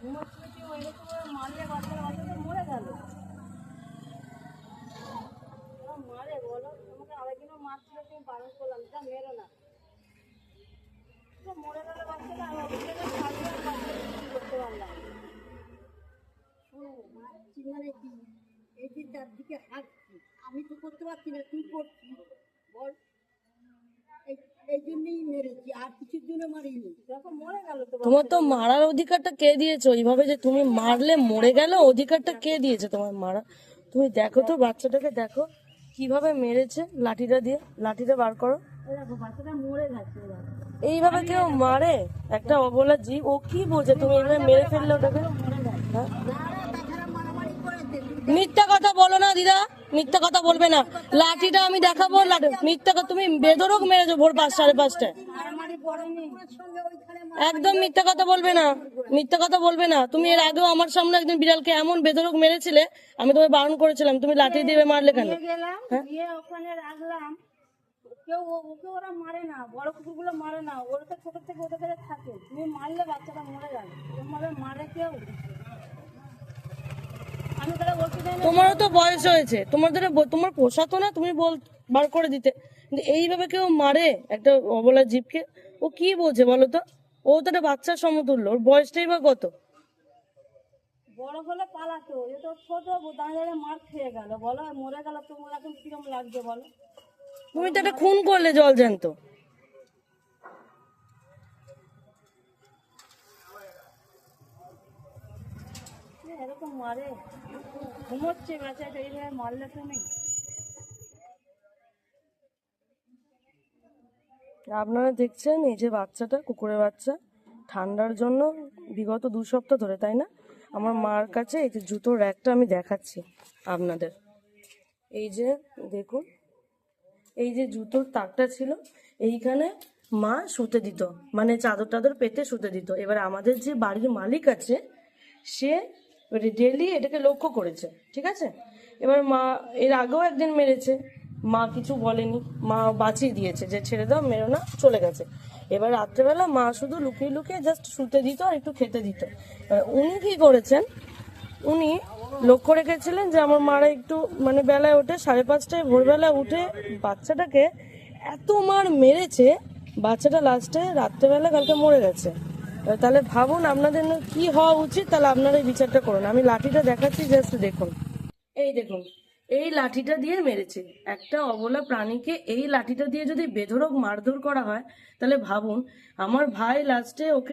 মারলে বাচ্চারা বাচ্চাদের মরে গেল। মারে বলো, তোমাকে আরেকদিনও মারছিল, তুমি বারণ করলাম যা মেরো না, মরে গেল বাচ্চাটা। আমি করতে পারলাম। মারছি মানে কি, এই যে চারদিকে হাঁটছি, আমি তো করতে পারছি না, তুই করছিস বল। এই জন্যই মেরেছি, আর কিছুর জন্য মারিনি। যখন মরে গেল তোমার তো মারার অধিকারটা কে দিয়েছে? ওইভাবে যে তুমি মারলে মরে গেল, অধিকারটা কে দিয়েছে তোমার মারা? তুমি দেখো তো বাচ্চাটাকে, দেখো কিভাবে মেরেছে লাঠিটা দিয়ে। লাঠিটা বার করো। দেখো বাচ্চাটা মরে গেছে। এইভাবে কেউ মারে? একটা অবলা জীব, ও কি বোঝে তুমি এইভাবে মেরে ফেললে ওটাকে? হ্যাঁ, মিথ্যা কথা বলো না দিদা, মিথ্যা কথা বলবে না। লাঠিটা আমি দেখাবো। মিথ্যা কথা, তুমি বেদরক মেরেছো ভোর 5 সাড়ে 5টায়। একদম মিথ্যা কথা বলবে না, মিথ্যা কথা বলবে না। তুমি এর আগেও আমার সামনে একদিন বিড়ালকে এমন বেদরক মেরেছিলে, আমি তোমায় বারণ করেছিলাম, তুমি লাঠি দিয়ে মারলে কেন? হ্যাঁ, ওখানে রাখলাম, কেউ ওকে ওরা মারে না, বড় কুকুরগুলো মারে না, ওরা তো ছোট থেকে ওদের কাছে থাকে। তুমি মারলে বাচ্চাটা মরে গেল, তোমাদের মারে কেউ? আমি তাহলে বলতে চাই না, তোমারও তো বয়স হয়েছে, তোমার পোষাতো না, তুমি বার করে দিতে। কিন্তু এইভাবে কেউ মারে একটা অবলা জীবকে? ও কি বোঝে বলো তো? ও তো একটা বাচ্চার সমতুল্য, ওর বয়সটাই বা কত? বড় হলে পালাতো, এ তো ছোট, দাঁড়িয়ে মার খেয়ে গেল, বলো মরে গেল, তোমার এখন কিরম লাগছে বলো? তুমি তো একটা খুন করলে জল জ্যান্ত। এরকম মারে, ঘুমোচ্ছে বাচ্চাটা, এইভাবে মারলে তুমি। আপনারা দেখছেন এই যে বাচ্চাটা, কুকুরের বাচ্চা, ঠান্ডার জন্য বিগত 2 সপ্তাহ ধরে, তাই না, আমার মার কাছে এই যে জুতোর র্যাকটা আমি দেখাচ্ছি আপনাদের। এই যে দেখুন, এই যে জুতোর তাকটা ছিল, এইখানে মা শুতে দিত, মানে চাদর টাদর পেতে শুতে দিত। এবার আমাদের যে বাড়ির মালিক আছে, সে ডেলি এটাকে লক্ষ্য করেছে, ঠিক আছে। এবার মা এর আগেও একদিন মেরেছে, মা কিছু বলেনি, মা বাঁচিয়ে দিয়েছে যে ছেড়ে দাও, মেরো না, চলে গেছে। এবার রাত্রেবেলা মা শুধু লুকিয়ে লুকিয়ে জাস্ট শুতে দিত আর একটু খেতে দিত। উনি কি করেছেন, উনি লক্ষ্য রেখেছিলেন যে আমার মারা একটু মানে বেলায় ওঠে, 5:30টায় ভোরবেলা উঠে বাচ্চাটাকে এত মার মেরেছে, বাচ্চাটা লাস্টে রাত্রেবেলা কালকে মরে গেছে। তাহলে ভাবুন আপনাদের কি হওয়া উচিত, তাহলে আপনারা এই বিচারটা করুন। আমি লাঠিটা দেখাচ্ছি, জাস্ট দেখুন, এই দেখুন, এই লাঠিটা দিয়ে মেরেছে একটা অবলা প্রাণীকে। এই লাঠিটা দিয়ে যদি বেধড়ক মারধর করা হয়, তাহলে ভাবুন আমার ভাই লাস্টে ওকে